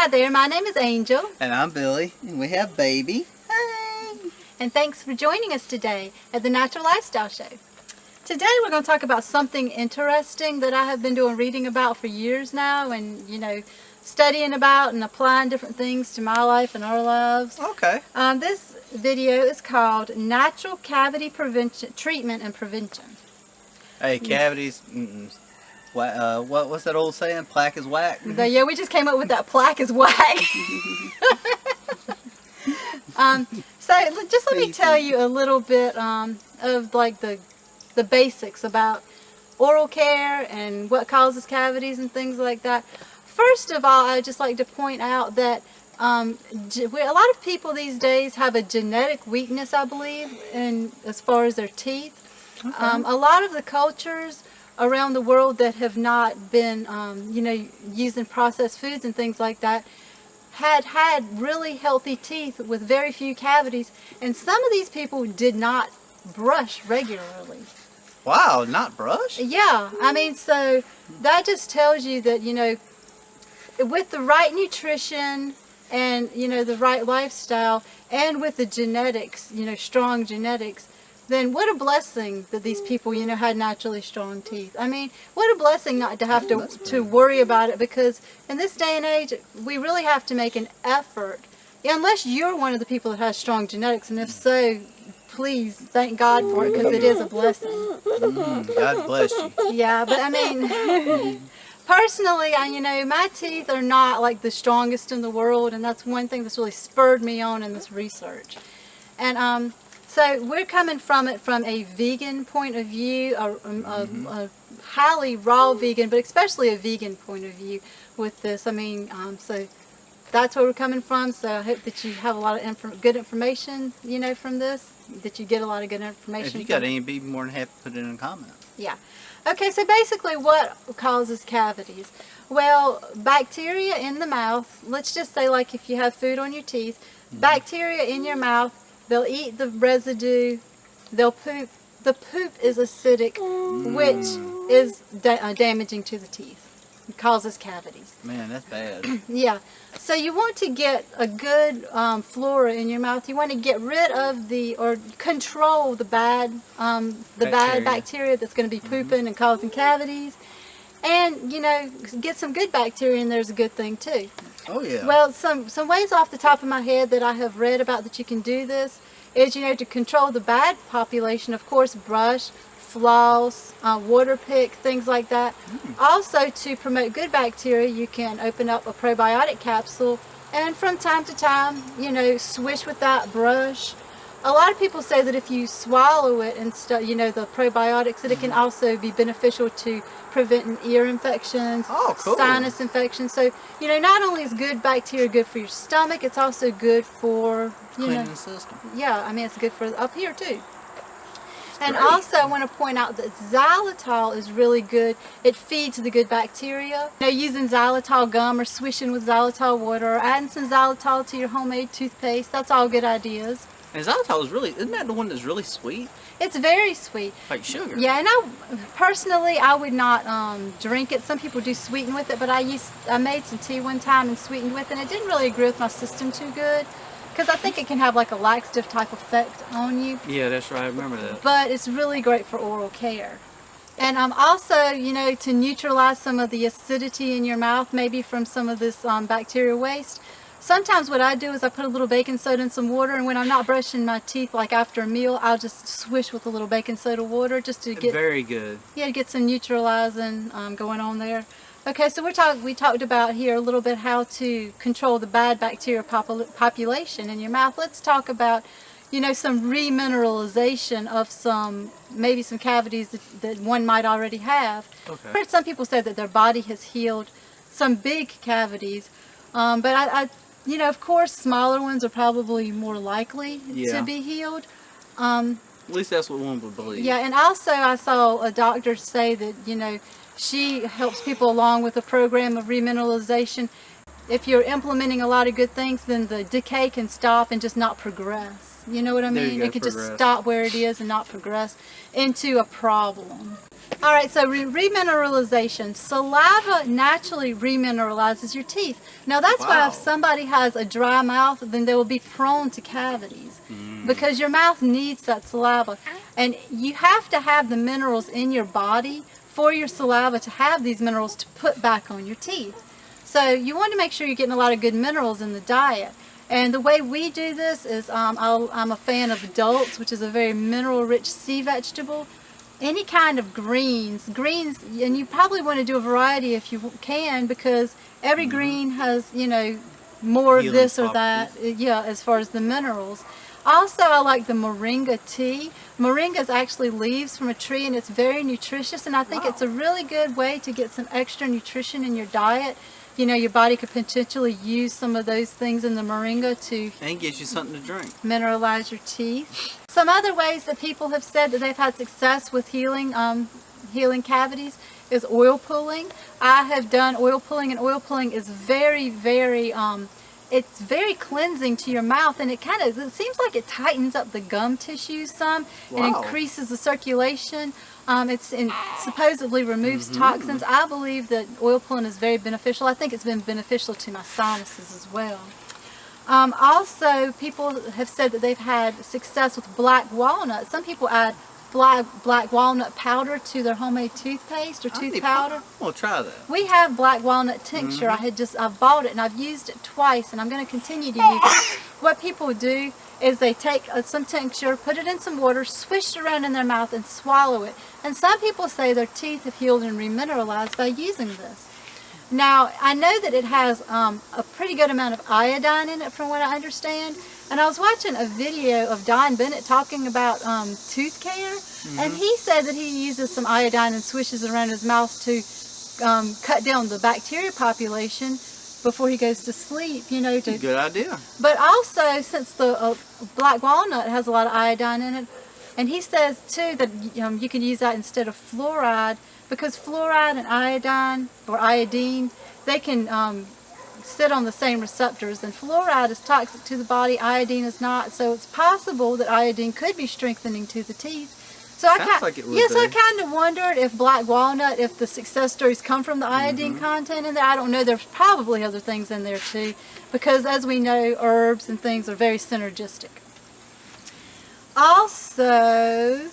Hi there, my name is Angel. And I'm Billy, and we have Baby. Hey! And thanks for joining us today at the Natural Lifestyle Show. Today we're going to talk about something interesting that I have been reading about for years now, and studying about and applying different things to my life and our lives. Okay. This video is called Natural Cavity Treatment and Prevention. Hey, cavities. What's that old saying? Plaque is whack. Yeah, we just came up with that. Plaque is whack. So just let me tell you a little bit of like the basics about oral care and what causes cavities and things like that. First of all, I'd just like to point out that a lot of people these days have a genetic weakness, I believe, as far as their teeth. Okay. A lot of the cultures around the world that have not been, using processed foods and things like that, had really healthy teeth with very few cavities, and some of these people did not brush regularly. Wow, not brush? Yeah, I mean, so that just tells you that, with the right nutrition and, the right lifestyle, and with the genetics, strong genetics, then what a blessing that these people, had naturally strong teeth. I mean, what a blessing not to have to worry about it, because in this day and age, we really have to make an effort, unless you're one of the people that has strong genetics, and if so, please thank God for it, because it is a blessing. God bless you. Yeah, but I mean, personally, my teeth are not like the strongest in the world, and that's one thing that's really spurred me on in this research. And so we're coming from it from a vegan point of view, a highly raw vegan, but especially a vegan point of view with this. I mean, so that's where we're coming from. So I hope that you have a lot of good information, from this, that you get a lot of good information. If you got any, be more than happy to put it in a comment. Yeah. Okay, so basically what causes cavities? Well, bacteria in the mouth, let's just say like if you have food on your teeth, bacteria in your mouth, they'll eat the residue, they'll poop. The poop is acidic, which is damaging to the teeth. It causes cavities. Man, that's bad. Yeah. So you want to get a good flora in your mouth. You want to get rid of or control the bad bacteria that's going to be pooping and causing cavities. And, get some good bacteria in there is a good thing too. Oh, yeah. Well, some ways off the top of my head that I have read about that you can do this is, to control the bad population, of course, brush, floss, water pick, things like that. Also, to promote good bacteria, you can open up a probiotic capsule and from time to time, swish with that brush. A lot of people say that if you swallow it and the probiotics, that it can also be beneficial to preventing ear infections, cool. Sinus infections. So, not only is good bacteria good for your stomach, it's also good for, cleaning the system. Yeah, I mean, it's good for up here too. And great. also, I want to point out that xylitol is really good. It feeds the good bacteria. Using xylitol gum or swishing with xylitol water or adding some xylitol to your homemade toothpaste, that's all good ideas. And xylitol isn't that the one that's really sweet? It's very sweet. Like sugar. Yeah, and I would not drink it. Some people do sweeten with it, but I made some tea one time and sweetened with it, and it didn't really agree with my system too good, because I think it can have like a laxative type effect on you. Yeah, that's right. I remember that. But it's really great for oral care. And also, to neutralize some of the acidity in your mouth, maybe from some of this bacterial waste. Sometimes what I do is I put a little baking soda in some water, and when I'm not brushing my teeth, like after a meal, I'll just swish with a little baking soda water just to get very good. Yeah, to get some neutralizing going on there. Okay, so we talked about here a little bit how to control the bad bacteria population in your mouth. Let's talk about, some remineralization of maybe some cavities that one might already have. Okay. I've heard some people say that their body has healed some big cavities, but I of course, smaller ones are probably more likely to be healed. At least that's what one would believe. Yeah, and also I saw a doctor say that, she helps people along with a program of remineralization. If you're implementing a lot of good things, then the decay can stop and just not progress. You know what I There you mean? go, It could just progress. stop where it is and not progress into a problem. All right, so remineralization. Saliva naturally remineralizes your teeth. Now that's why Wow. if somebody has a dry mouth, then they will be prone to cavities because your mouth needs that saliva. And you have to have the minerals in your body for your saliva to have these minerals to put back on your teeth. So you want to make sure you're getting a lot of good minerals in the diet. And the way we do this is I'm a fan of adults, which is a very mineral-rich sea vegetable. Any kind of greens, and you probably want to do a variety if you can, because every green has, you know, more of Healing this or that, yeah, as far as the minerals. Also, I like the moringa tea. Moringa is actually leaves from a tree, and it's very nutritious, and I think it's a really good way to get some extra nutrition in your diet. You know, your body could potentially use some of those things in the moringa to And get you something to drink. mineralize your teeth. Some other ways that people have said that they've had success with healing cavities is oil pulling. I have done oil pulling, and oil pulling is very, very it's very cleansing to your mouth, and it seems like it tightens up the gum tissues some and Wow. increases the circulation. It supposedly removes toxins. I believe that oil pulling is very beneficial. I think it's been beneficial to my sinuses as well. Also, people have said that they've had success with black walnut. Some people add black walnut powder to their homemade toothpaste or tooth powder. We'll try that. We have black walnut tincture. I've bought it and I've used it twice, and I'm going to continue to use it. What people do is they take some tincture, put it in some water, swish it around in their mouth, and swallow it. And some people say their teeth have healed and remineralized by using this. Now, I know that it has a pretty good amount of iodine in it, from what I understand. And I was watching a video of Don Bennett talking about tooth care, and he said that he uses some iodine and swishes it around his mouth to cut down the bacteria population before he goes to sleep, you know. Good idea. But also, since the black walnut has a lot of iodine in it, and he says too that you can use that instead of fluoride, because fluoride and iodine, or iodine, they can sit on the same receptors, and fluoride is toxic to the body, iodine is not. So it's possible that iodine could be strengthening to the teeth. So Sounds like it would yes, I be. kind of wondered if black walnut, if the success stories come from the iodine content in there. I don't know. There's probably other things in there too, because as we know, herbs and things are very synergistic. Also,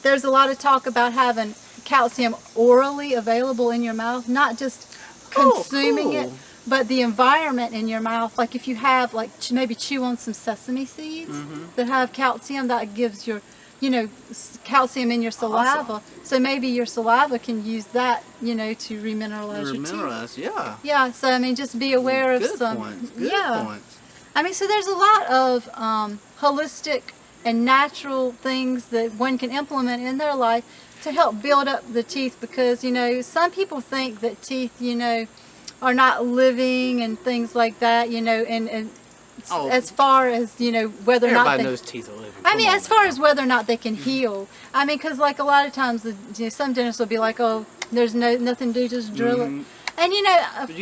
there's a lot of talk about having calcium orally available in your mouth, not just consuming it, but the environment in your mouth. Like if you have, like, maybe chew on some sesame seeds that have calcium, that gives your, you know, calcium in your saliva. Awesome. So maybe your saliva can use that, you know, to remineralize your teeth. Remineralize, yeah. Yeah, so I mean, just be aware of Good some. points. Good yeah. points. I mean, so there's a lot of holistic and natural things that one can implement in their life to help build up the teeth, because, you know, some people think that teeth, you know, are not living and things like that, you know, and Oh. as far as, you know, whether or not Everybody they, knows teeth are living. I mean, Come on as far now. as whether or not they can heal. I mean, because like a lot of times, some dentists will be like, "Oh, there's nothing to do, just drill it." And you know, But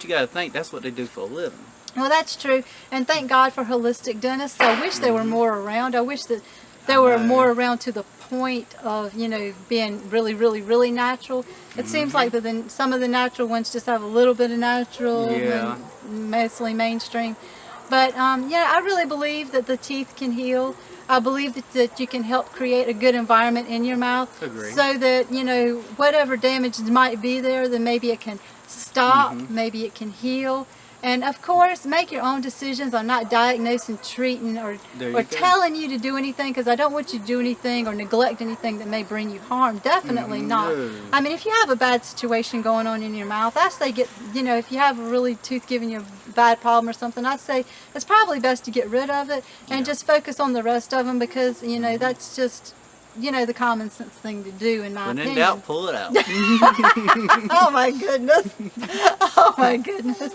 you gotta think that's what they do for a living. well, that's true. And thank God for holistic dentists. I wish there were more around. I wish that there were more around to the point of, you know, being really, really, really natural. It seems like that some of the natural ones just have a little bit of natural, Yeah. and mostly mainstream. But yeah, I really believe that the teeth can heal. I believe that you can help create a good environment in your mouth, Agree. so that, you know, whatever damage might be there, then maybe it can stop, maybe it can heal. And of course, make your own decisions. I'm not diagnosing, treating, or There you go. telling you to do anything, because I don't want you to do anything or neglect anything that may bring you harm. Definitely not. No. I mean, if you have a bad situation going on in your mouth, I say you know, if you have a really tooth giving you a bad problem or something, I'd say it's probably best to get rid of it and just focus on the rest of them, because, you know, that's just, you know, the common sense thing to do, in my When in opinion. doubt, pull it out. Oh my goodness. Oh my goodness.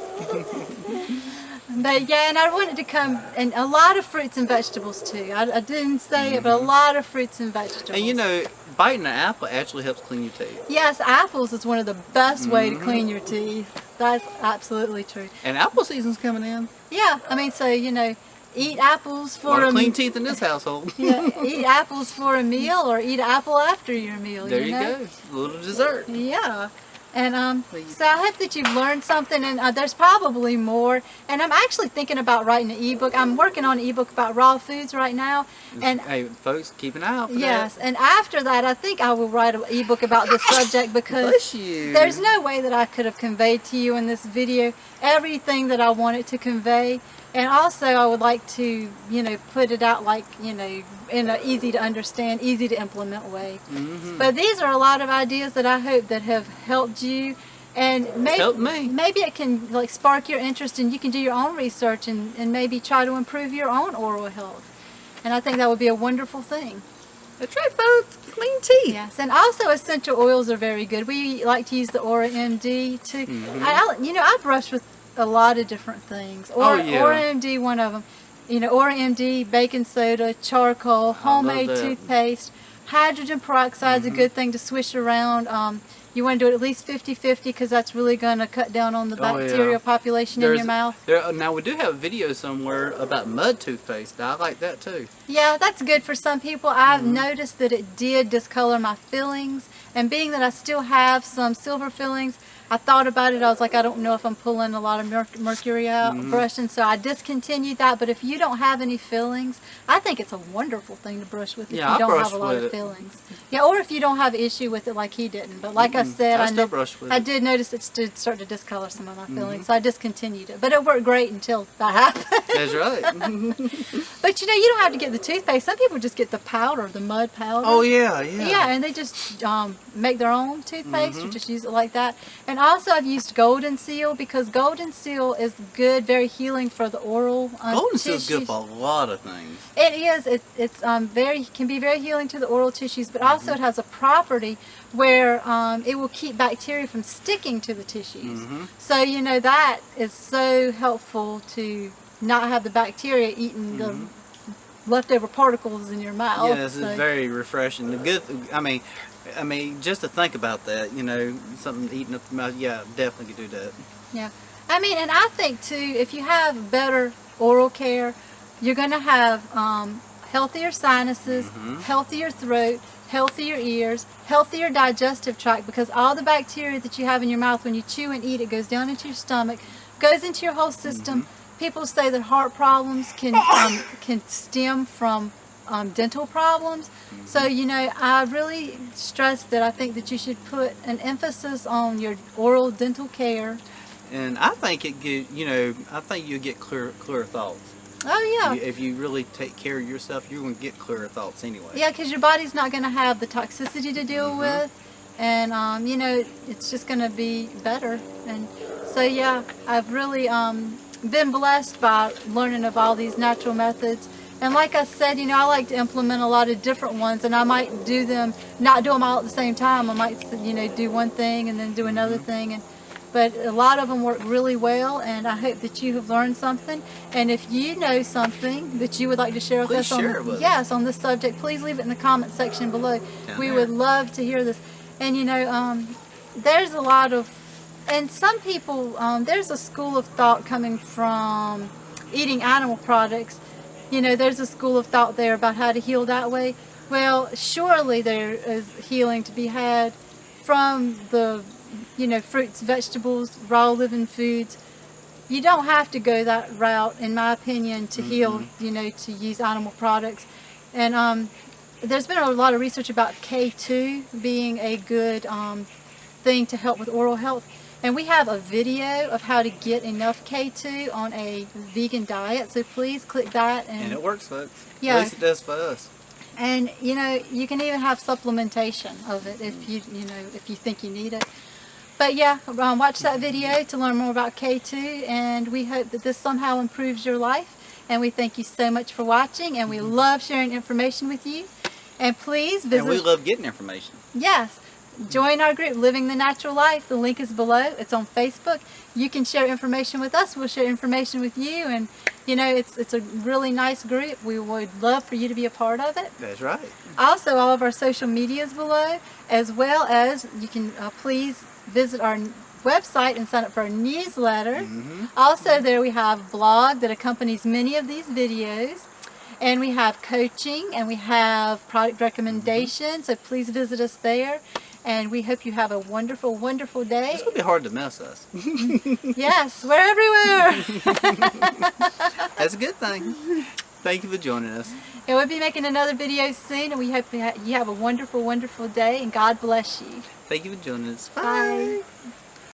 But yeah, and I wanted to come, and a lot of fruits and vegetables too. I didn't say it, but a lot of fruits and vegetables. And you know, biting an apple actually helps clean your teeth. Yes, apples is one of the best way to clean your teeth. That's absolutely true. And apple season's coming in. Yeah, I mean, so, you know, eat apples A for lot a of clean teeth in this household. yeah, eat apples for a meal or eat an apple after your meal. There you know? go. A little dessert. Yeah. And so I hope that you've learned something, and there's probably more. And I'm actually thinking about writing an ebook. I'm working on an ebook about raw foods right now. And Hey, folks, keep an eye out for yes, that. and after that, I think I will write an ebook about this subject because Bless you. there's no way that I could have conveyed to you in this video everything that I wanted to convey. And also, I would like to, put it out like, in an easy to understand, easy to implement way. Mm-hmm. But these are a lot of ideas that I hope that have helped you, and Helped me. maybe it can like spark your interest, and you can do your own research and maybe try to improve your own oral health. And I think that would be a wonderful thing. That's right, folks. Clean teeth. Yes, and also essential oils are very good. We like to use the Aura MD too. Mhm. I brush with a lot of different things. Oh, yeah. Aura MD, one of them. Aura MD, baking soda, charcoal, homemade that. toothpaste. Hydrogen peroxide is a good thing to swish around. You want to do it at least 50-50 because that's really going to cut down on the Oh, yeah. bacterial population in your mouth. Now, we do have a video somewhere about mud toothpaste. I like that too. Yeah, that's good for some people. I've noticed that it did discolor my fillings, and being that I still have some silver fillings, I thought about it. I was like, I don't know if I'm pulling a lot of mercury out brushing, so I discontinued that. But if you don't have any fillings, I think it's a wonderful thing to brush with if Yeah, you I don't brush have a lot with of it. fillings. Yeah, or if you don't have issue with it like he didn't. But like I said, I still brush with I it. did notice it did start to discolor some of my fillings, so I discontinued it. But it worked great until that happened. That's right. But you don't have to get the toothpaste. Some people just get the powder, the mud powder. Oh, yeah, yeah. Yeah, and they just make their own toothpaste or just use it like that. And also I've used Golden Seal because Golden Seal is good, very healing for the oral Golden Seal's good tissues. for a lot of things. It is. It's can be very healing to the oral tissues, but also it has a property where it will keep bacteria from sticking to the tissues. So that is so helpful to not have the bacteria eating the leftover particles in your mouth. Yes, So- it's very refreshing. The good, I mean, just to think about that, something eating up the mouth. Yeah, definitely could do that. Yeah, I mean, and I think too, if you have better oral care, you're going to have healthier sinuses, healthier throat, healthier ears, healthier digestive tract, because all the bacteria that you have in your mouth when you chew and eat, it goes down into your stomach, goes into your whole system. People say that heart problems can stem from dental problems. So, I really stress that I think that you should put an emphasis on your oral dental care. And I think I think you'll get clearer thoughts. Oh, yeah. If you really take care of yourself, you're going to get clearer thoughts anyway. Yeah, because your body's not going to have the toxicity to deal with. And, it's just going to be better. And so, yeah, I've really been blessed by learning of all these natural methods. And like I said, I like to implement a lot of different ones, and I might not do them all at the same time. I might, do one thing and then do another thing. But a lot of them work really well, and I hope that you have learned something. And if you know something that you would like to share with Please us share it with us. yes, on this subject, please leave it in the comment section below. Down We there. would love to hear this. And there's a lot of, and some people, there's a school of thought coming from eating animal products. There's a school of thought there about how to heal that way. Well, surely there is healing to be had from the fruits, vegetables, raw living foods. You don't have to go that route, in my opinion, to heal, to use animal products. And there's been a lot of research about K2 being a good thing to help with oral health. And we have a video of how to get enough K2 on a vegan diet, so please click that. And it works, folks. Yeah. At least it does for us. And you can even have supplementation of it if you think you need it. But yeah, watch that video to learn more about K2, and we hope that this somehow improves your life. And we thank you so much for watching, and we love sharing information with you. And please visit. And we love getting information. Yes. Join our group, Living the Natural Life. The link is below. It's on Facebook. You can share information with us. We'll share information with you. And, it's a really nice group. We would love for you to be a part of it. That's right. Also, all of our social media is below, as well as you can please visit our website and sign up for our newsletter. Mm-hmm. Also, there we have a blog that accompanies many of these videos. And we have coaching and we have product recommendations. So please visit us there. And we hope you have a wonderful, wonderful day. It's going to be hard to miss us. Yes, we're everywhere. That's a good thing. Thank you for joining us. And we'll be making another video soon. And we hope you have a wonderful, wonderful day. And God bless you. Thank you for joining us. Bye.